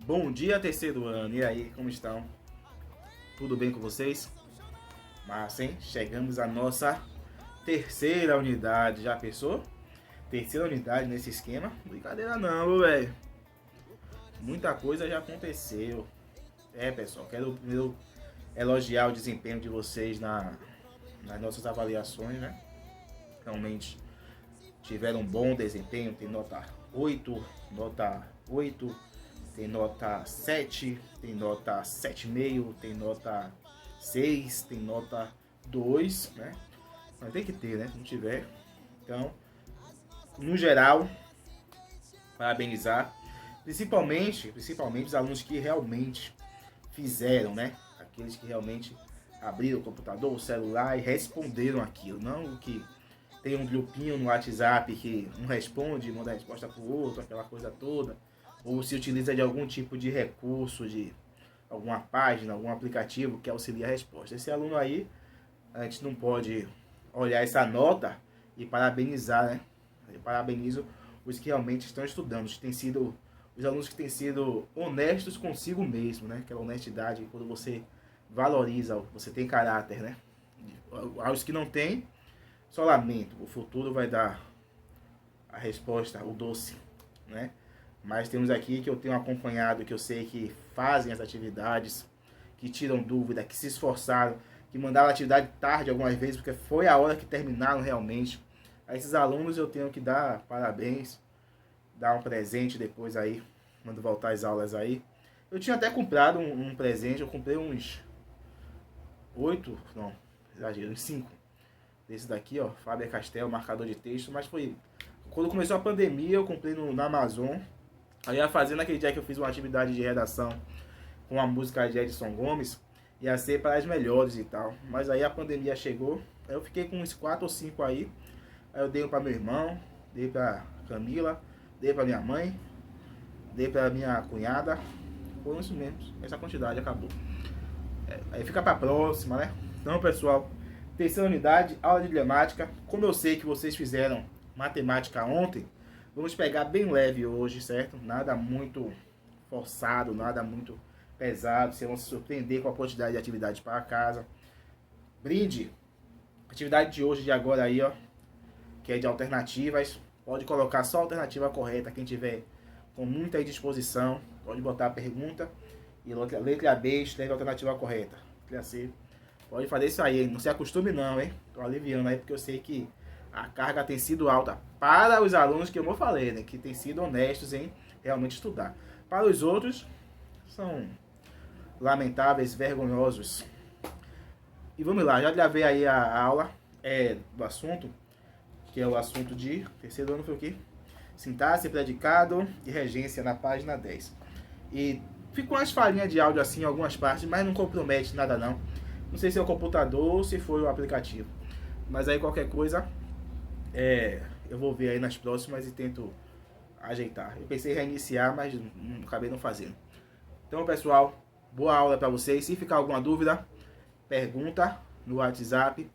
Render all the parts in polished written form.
Bom dia, terceiro ano. E aí, como estão? Tudo bem com vocês? Massa, hein? Chegamos à nossa terceira unidade. Já pensou? Terceira unidade nesse esquema? Brincadeira não, velho. Muita coisa já aconteceu. Pessoal, quero primeiro elogiar o desempenho de vocês nas nossas avaliações, né? Realmente tiveram um bom desempenho. Tem nota 8, nota 8, tem nota 7, tem nota 7,5, tem nota 6, tem nota 2, né? Mas tem que ter, né? Se não tiver. Então, no geral, parabenizar. Principalmente os alunos que realmente fizeram, né? Aqueles que realmente abriram o computador, o celular e responderam aquilo. Não o que tem um grupinho no WhatsApp que um responde, manda a resposta pro outro, aquela coisa toda. Ou se utiliza de algum tipo de recurso, de alguma página, algum aplicativo que auxilia a resposta. Esse aluno aí, a gente não pode olhar essa nota e parabenizar, né? Eu parabenizo os que realmente estão estudando, os alunos que têm sido honestos consigo mesmo, né? Aquela honestidade, quando você valoriza, você tem caráter, né? Aos que não têm, só lamento, o futuro vai dar a resposta, o doce, né? Mas temos aqui que eu tenho acompanhado, que eu sei que fazem as atividades, que tiram dúvida, que se esforçaram, que mandaram atividade tarde algumas vezes, porque foi a hora que terminaram realmente. A esses alunos eu tenho que dar parabéns, dar um presente depois aí, quando voltar às aulas aí. Eu tinha até comprado um presente, eu comprei uns 8, não, exagero, uns 5 desse daqui, ó, Faber Castell, marcador de texto, mas foi quando começou a pandemia, eu comprei na Amazon. Aí ia fazer naquele dia que eu fiz uma atividade de redação com a música de Edson Gomes, ia ser para as melhores e tal. Mas aí a pandemia chegou, aí eu fiquei com uns 4 ou 5 aí. Aí eu dei um para meu irmão, dei para Camila, dei para minha mãe, dei para minha cunhada. Foram isso mesmo, essa quantidade acabou. Aí fica para a próxima, né? Então, pessoal, terceira unidade, aula de gramática. Como eu sei que vocês fizeram matemática ontem, vamos pegar bem leve hoje, certo? Nada muito forçado, nada muito pesado. Vocês vão se surpreender com a quantidade de atividades para casa. Brinde. Atividade de hoje, de agora aí, ó, que é de alternativas. Pode colocar só a alternativa correta. Quem tiver com muita disposição, pode botar a pergunta. E letra B, escreve a alternativa correta. Letra C. Pode fazer isso aí, hein? Não se acostume não, hein? Tô aliviando aí porque eu sei que a carga tem sido alta para os alunos que eu falei, né? Que tem sido honestos em realmente estudar. Para os outros, são lamentáveis, vergonhosos. E vamos lá, já gravei aí a aula do assunto, que é o assunto de terceiro ano, foi o quê? Sintaxe, predicado e regência na página 10. E ficou umas falinhas de áudio assim em algumas partes, mas não compromete nada não. Não sei se é o computador ou se foi o aplicativo. Mas aí qualquer coisa, eu vou ver aí nas próximas e tento ajeitar. Eu pensei em reiniciar, mas acabei não fazendo. Então, pessoal, boa aula para vocês. Se ficar alguma dúvida, pergunta no WhatsApp.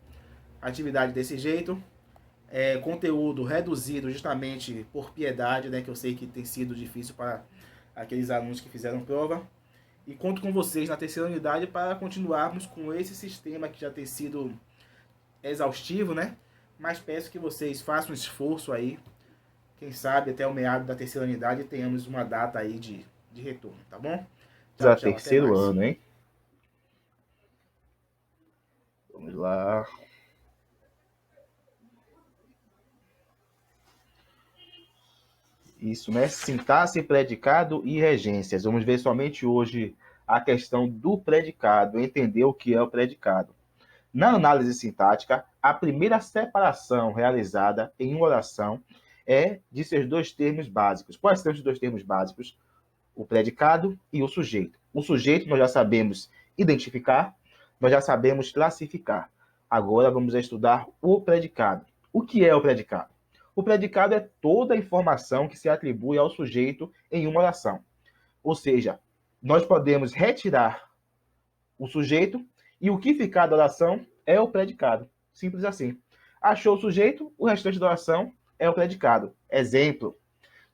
Atividade desse jeito. Conteúdo reduzido justamente por piedade, né? Que eu sei que tem sido difícil para aqueles alunos que fizeram prova. E conto com vocês na terceira unidade para continuarmos com esse sistema que já tem sido exaustivo, né? Mas peço que vocês façam um esforço aí. Quem sabe até o meado da terceira unidade tenhamos uma data aí de retorno, tá bom? Tchau, A tchau, até terceiro mais. ano, hein? Vamos lá. Isso, né? Sintaxe, predicado e regências. Vamos ver somente hoje a questão do predicado, entender o que é o predicado. Na análise sintática, a primeira separação realizada em uma oração é de seus dois termos básicos. Quais são os dois termos básicos? O predicado e o sujeito. O sujeito nós já sabemos identificar, nós já sabemos classificar. Agora vamos estudar o predicado. O que é o predicado? O predicado é toda a informação que se atribui ao sujeito em uma oração. Ou seja, nós podemos retirar o sujeito e o que ficar da oração é o predicado. Simples assim. Achou o sujeito, o restante da oração é o predicado. Exemplo: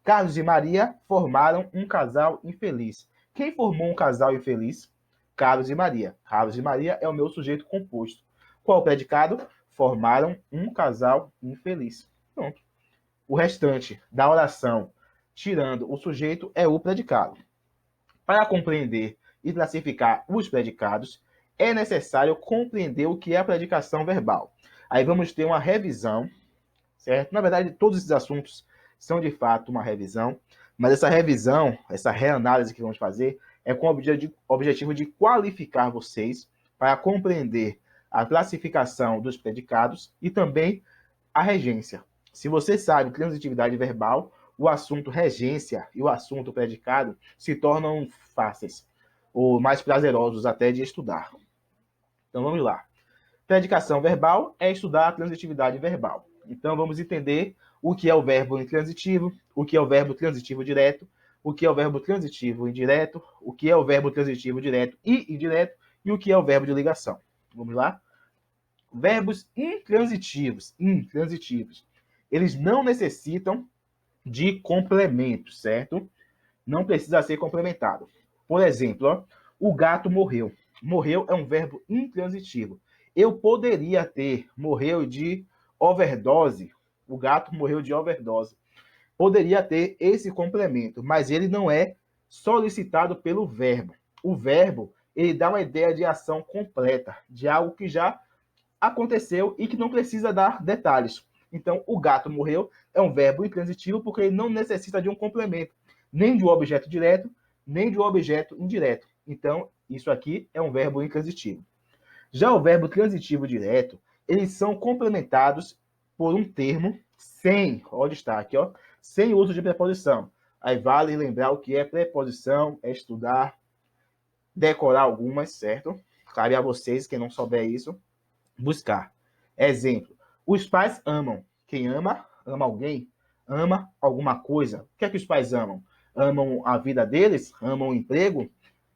Carlos e Maria formaram um casal infeliz. Quem formou um casal infeliz? Carlos e Maria. Carlos e Maria é o meu sujeito composto. Qual o predicado? Formaram um casal infeliz. Pronto. O restante da oração, tirando o sujeito, é o predicado. Para compreender e classificar os predicados, é necessário compreender o que é a predicação verbal. Aí vamos ter uma revisão, certo? Na verdade, todos esses assuntos são de fato uma revisão, mas essa revisão, essa reanálise que vamos fazer, é com o objetivo de qualificar vocês para compreender a classificação dos predicados e também a regência. Se você sabe transitividade verbal, o assunto regência e o assunto predicado se tornam fáceis, ou mais prazerosos até de estudar. Então vamos lá. Predicação verbal é estudar a transitividade verbal. Então vamos entender o que é o verbo intransitivo, o que é o verbo transitivo direto, o que é o verbo transitivo indireto, o que é o verbo transitivo direto e indireto e o que é o verbo de ligação. Vamos lá? Verbos intransitivos, eles não necessitam de complemento, certo? Não precisa ser complementado. Por exemplo, ó, o gato morreu. Morreu é um verbo intransitivo. Eu poderia ter morreu de overdose. O gato morreu de overdose. Poderia ter esse complemento, mas ele não é solicitado pelo verbo. O verbo, ele dá uma ideia de ação completa, de algo que já aconteceu e que não precisa dar detalhes. Então, o gato morreu é um verbo intransitivo porque ele não necessita de um complemento, nem de um objeto direto, nem de um objeto indireto. Então, isso aqui é um verbo intransitivo. Já o verbo transitivo direto, eles são complementados por um termo sem, ó, destaque, ó, sem uso de preposição. Aí vale lembrar o que é preposição, é estudar, decorar algumas, certo? Cabe a vocês, quem não souber isso, buscar. Exemplo, os pais amam. Quem ama, ama alguém, ama alguma coisa. O que é que os pais amam? Amam a vida deles? Amam o emprego?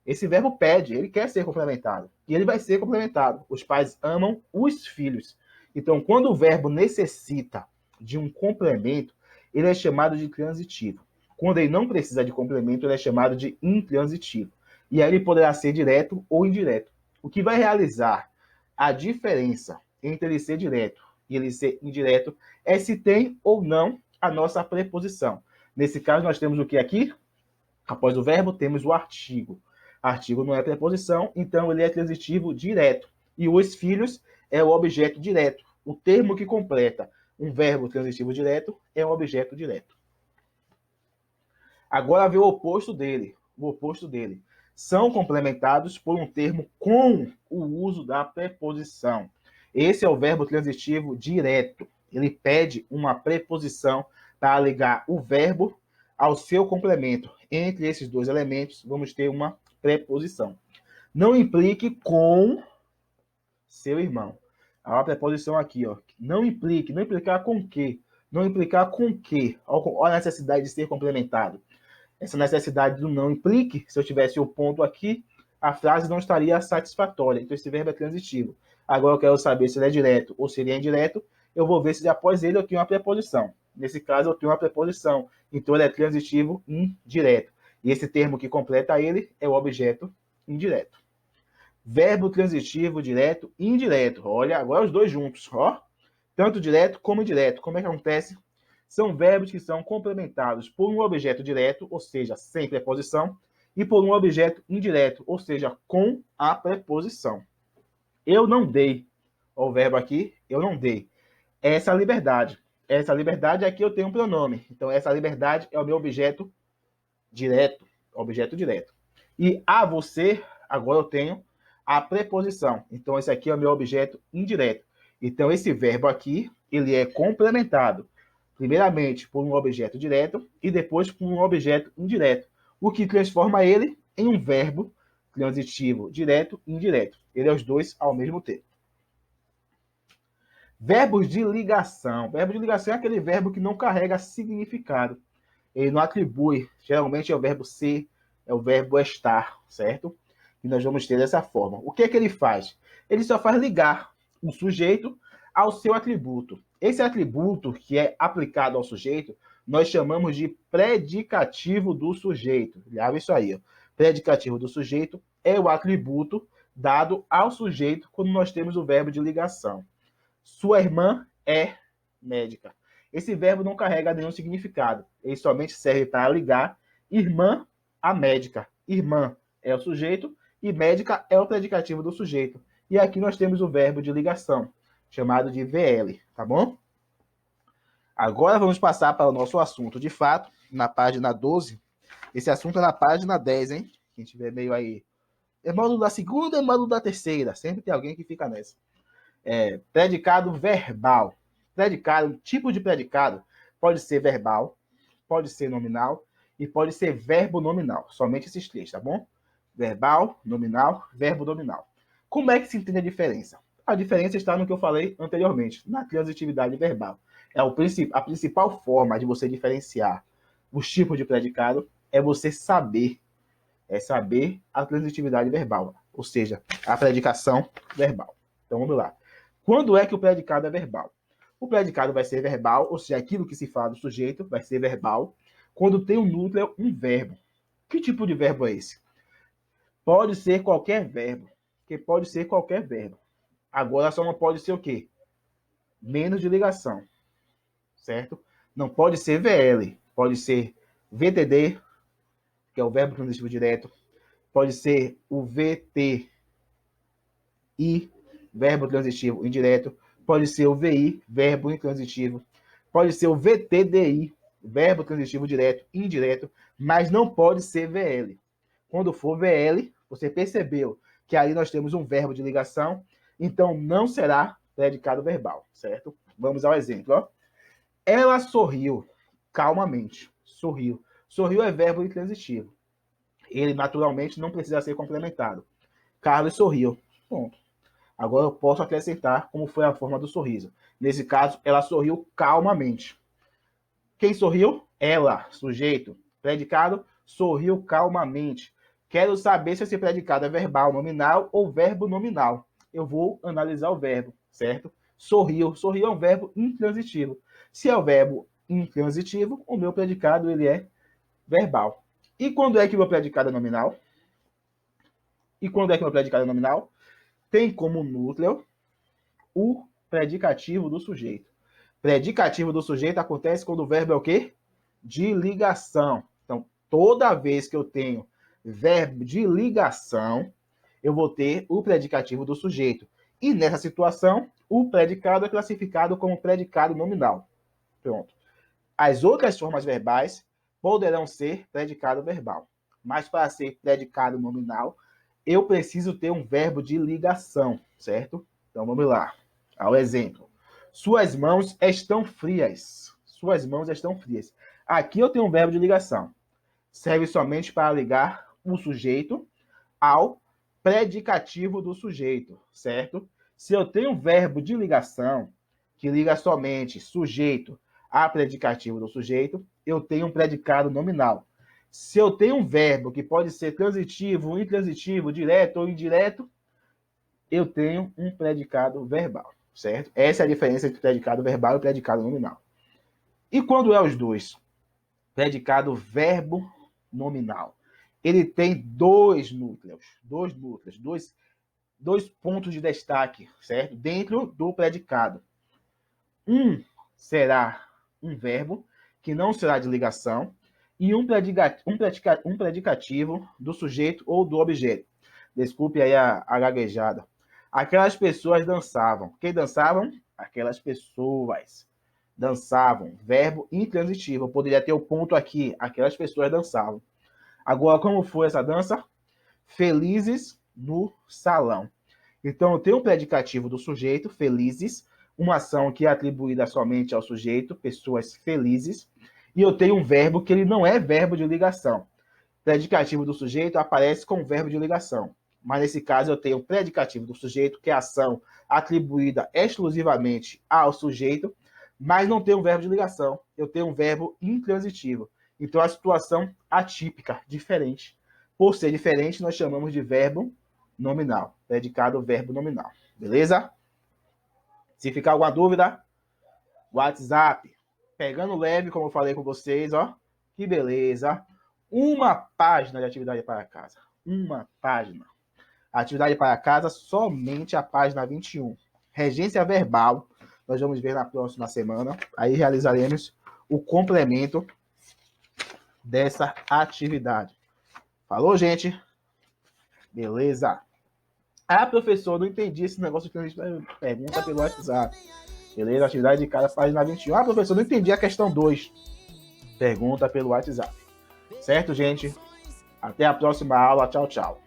Esse verbo pede, ele quer ser complementado. E ele vai ser complementado. Os pais amam os filhos. Então, quando o verbo necessita de um complemento, ele é chamado de transitivo. Quando ele não precisa de complemento, ele é chamado de intransitivo. E aí ele poderá ser direto ou indireto. O que vai realizar a diferença entre ele ser direto e ele ser indireto é se tem ou não a nossa preposição. Nesse caso, nós temos o que aqui? Após o verbo, temos o artigo. Artigo não é preposição, então ele é transitivo direto. E os filhos é o objeto direto. O termo que completa um verbo transitivo direto é um objeto direto. Agora vê o oposto dele. O oposto dele. São complementados por um termo com o uso da preposição. Esse é o verbo transitivo direto. Ele pede uma preposição para ligar o verbo ao seu complemento. Entre esses dois elementos, vamos ter uma preposição. Não implique com seu irmão. Há uma preposição aqui, ó. Não implique, não implicar com quê? Não implicar com quê? Olha a necessidade de ser complementado. Essa necessidade do não implique, se eu tivesse o ponto aqui, a frase não estaria satisfatória. Então, esse verbo é transitivo. Agora, eu quero saber se ele é direto ou se ele é indireto. Eu vou ver se após ele eu tenho uma preposição. Nesse caso, eu tenho uma preposição. Então, ele é transitivo indireto. E esse termo que completa ele é o objeto indireto. Verbo transitivo direto e indireto. Olha, agora os dois juntos. Ó. Tanto direto como indireto. Como é que acontece? São verbos que são complementados por um objeto direto, ou seja, sem preposição, e por um objeto indireto, ou seja, com a preposição. Eu não dei. Olha o verbo aqui, eu não dei. Essa liberdade. Essa liberdade aqui eu tenho um pronome. Então, essa liberdade é o meu objeto direto. Objeto direto. E a você, agora eu tenho a preposição. Então, esse aqui é o meu objeto indireto. Então, esse verbo aqui, ele é complementado primeiramente por um objeto direto e depois por um objeto indireto, o que transforma ele em um verbo transitivo direto e indireto. Ele é os dois ao mesmo tempo. Verbos de ligação. Verbo de ligação é aquele verbo que não carrega significado. Ele não atribui. Geralmente é o verbo ser, é o verbo estar, certo? E nós vamos ter dessa forma. O que é que ele faz? Ele só faz ligar o sujeito ao seu atributo. Esse atributo que é aplicado ao sujeito, nós chamamos de predicativo do sujeito. Grava isso aí. Ó. predicativo do sujeito é o atributo dado ao sujeito quando nós temos o verbo de ligação. Sua irmã é médica. Esse verbo não carrega nenhum significado. Ele somente serve para ligar irmã a médica. Irmã é o sujeito e médica é o predicativo do sujeito. E aqui nós temos o verbo de ligação, chamado de VL, tá bom? Agora vamos passar para o nosso assunto de fato, na página 12. Esse assunto é na página 10, hein? Quem tiver meio aí. É módulo da segunda, é módulo da terceira. Sempre tem alguém que fica nessa. Predicado verbal. Predicado, tipo de predicado, pode ser verbal, pode ser nominal e pode ser verbo nominal. Somente esses três, tá bom? Verbal, nominal, verbo nominal. Como é que se entende a diferença? A diferença está no que eu falei anteriormente, na transitividade verbal. A principal forma de você diferenciar os tipos de predicado é você saber a transitividade verbal, ou seja, a predicação verbal. Então vamos lá. Quando é que o predicado é verbal? O predicado vai ser verbal, ou seja, aquilo que se fala do sujeito vai ser verbal, quando tem um núcleo, um verbo. Que tipo de verbo é esse? Pode ser qualquer verbo. Agora só não pode ser o quê? Menos de ligação. Certo? Não pode ser VL. Pode ser VTD, que é o verbo transitivo direto. Pode ser o VTI, verbo transitivo indireto. Pode ser o VI, verbo intransitivo. Pode ser o VTDI, verbo transitivo direto e indireto, mas não pode ser VL. Quando for VL, você percebeu que aí nós temos um verbo de ligação, então não será predicado verbal, certo? Vamos ao exemplo, ó. Ela sorriu calmamente. Sorriu. Sorriu é verbo intransitivo. Ele, naturalmente, não precisa ser complementado. Carlos sorriu. Ponto. Agora eu posso acrescentar como foi a forma do sorriso. Nesse caso, ela sorriu calmamente. Quem sorriu? Ela, sujeito. Predicado, sorriu calmamente. Quero saber se esse predicado é verbal nominal ou verbo nominal. Eu vou analisar o verbo, certo? Sorriu. Sorriu é um verbo intransitivo. Se é o verbo intransitivo, o meu predicado ele é verbal. E quando é que o meu predicado é nominal? Tem como núcleo o predicativo do sujeito. Predicativo do sujeito acontece quando o verbo é o quê? De ligação. Então, toda vez que eu tenho verbo de ligação, eu vou ter o predicativo do sujeito. E nessa situação, o predicado é classificado como predicado nominal. Pronto. As outras formas verbais poderão ser predicado verbal. Mas para ser predicado nominal, eu preciso ter um verbo de ligação, certo? Então vamos lá. Ao exemplo. Suas mãos estão frias. Suas mãos estão frias. Aqui eu tenho um verbo de ligação. Serve somente para ligar o sujeito ao predicativo do sujeito, certo? Se eu tenho um verbo de ligação que liga somente sujeito a predicativo do sujeito, eu tenho um predicado nominal. Se eu tenho um verbo que pode ser transitivo, intransitivo, direto ou indireto, eu tenho um predicado verbal, certo? Essa é a diferença entre predicado verbal e predicado nominal. E quando é os dois? Predicado verbo nominal. Ele tem dois pontos de destaque, certo? Dentro do predicado. Um será um verbo que não será de ligação e um predicativo do sujeito ou do objeto. Desculpe aí a gaguejada. Aquelas pessoas dançavam. Quem dançavam? Aquelas pessoas dançavam. Verbo intransitivo. Eu poderia ter o ponto aqui. Aquelas pessoas dançavam. Agora, como foi essa dança? Felizes no salão. Então, eu tenho um predicativo do sujeito, felizes, uma ação que é atribuída somente ao sujeito, pessoas felizes, e eu tenho um verbo que ele não é verbo de ligação. Predicativo do sujeito aparece com verbo de ligação. Mas nesse caso eu tenho o predicativo do sujeito, que é a ação atribuída exclusivamente ao sujeito, mas não tenho um verbo de ligação. Eu tenho um verbo intransitivo. Então a situação atípica, diferente. Por ser diferente, nós chamamos de verbo nominal. Predicado verbo nominal. Beleza? Se ficar alguma dúvida, WhatsApp. Pegando leve, como eu falei com vocês, ó. Que beleza. Uma página de atividade para casa. Uma página. Atividade para casa, somente a página 21. Regência verbal, nós vamos ver na próxima semana. Aí realizaremos o complemento dessa atividade. Falou, gente? Beleza? Ah, professor, não entendi esse negócio que a gente pergunta pelo WhatsApp. Beleza? Atividade de casa, página 21. Ah, professor, não entendi a questão 2. Pergunta pelo WhatsApp. Certo, gente? Até a próxima aula. Tchau, tchau.